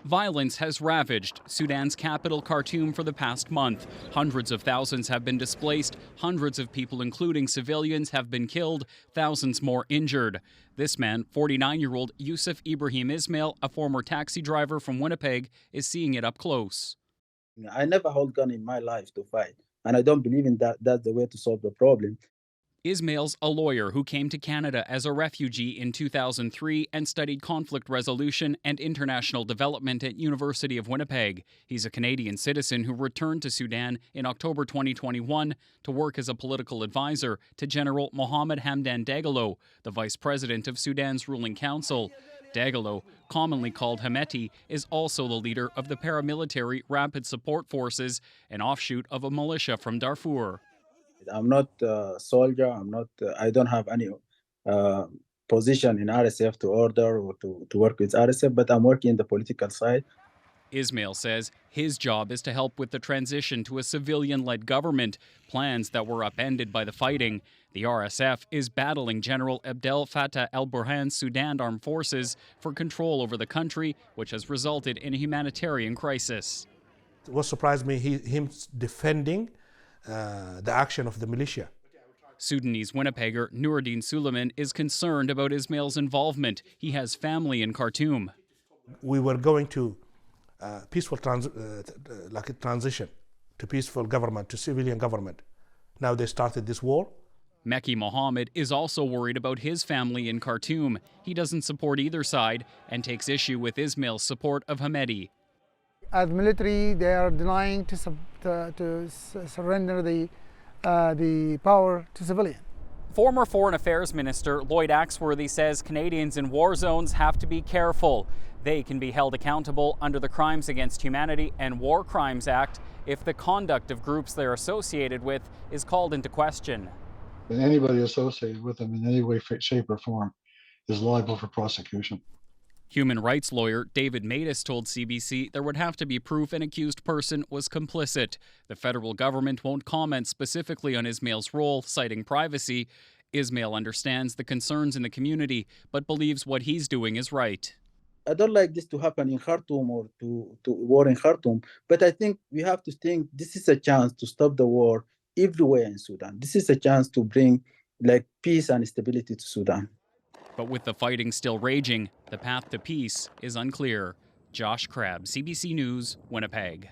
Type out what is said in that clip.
Violence has ravaged Sudan's capital, Khartoum, for the past month. Hundreds of thousands have been displaced. Hundreds of people, including civilians, have been killed. Thousands more injured. This man, 49-year-old Yousif Ibrahim Ismaeil, a former taxi driver from Winnipeg, is seeing it up close. I never hold gun in my life to fight, and I don't believe in that. That's the way to solve the problem. Ismail's a lawyer who came to Canada as a refugee in 2003 and studied conflict resolution and international development at University of Winnipeg. He's a Canadian citizen who returned to Sudan in October 2021 to work as a political advisor to General Mohamed Hamdan Dagalo, the vice president of Sudan's ruling council. Dagalo, commonly called Hameti, is also the leader of the paramilitary Rapid Support Forces, an offshoot of a militia from Darfur. I'm not a soldier. I don't have any position in RSF to order or to work with RSF, but I'm working in the political side. Ismaeil says his job is to help with the transition to a civilian-led government, plans that were upended by the fighting. The RSF is battling General Abdel Fattah al-Burhan's Sudan armed forces for control over the country, which has resulted in a humanitarian crisis. What surprised me, him defending the action of the militia. Sudanese Winnipegger Nuruddin Suleiman is concerned about Ismail's involvement. He has family in Khartoum. We were going to peaceful transition to peaceful government, to civilian government. Now they started this war. Meki Mohammed is also worried about his family in Khartoum. He doesn't support either side and takes issue with Ismail's support of Hameti. As military, they are denying to surrender the power to civilians. Former Foreign Affairs Minister Lloyd Axworthy says Canadians in war zones have to be careful. They can be held accountable under the Crimes Against Humanity and War Crimes Act if the conduct of groups they're associated with is called into question. And anybody associated with them in any way, shape, or form is liable for prosecution. Human rights lawyer David Matus told CBC there would have to be proof an accused person was complicit. The federal government won't comment specifically on Ismail's role, citing privacy. Ismail understands the concerns in the community, but believes what he's doing is right. I don't like this to happen in Khartoum or to war in Khartoum, but I think we have to think this is a chance to stop the war everywhere in Sudan. This is a chance to bring peace and stability to Sudan. But with the fighting still raging, the path to peace is unclear. Josh Crabb, CBC News, Winnipeg.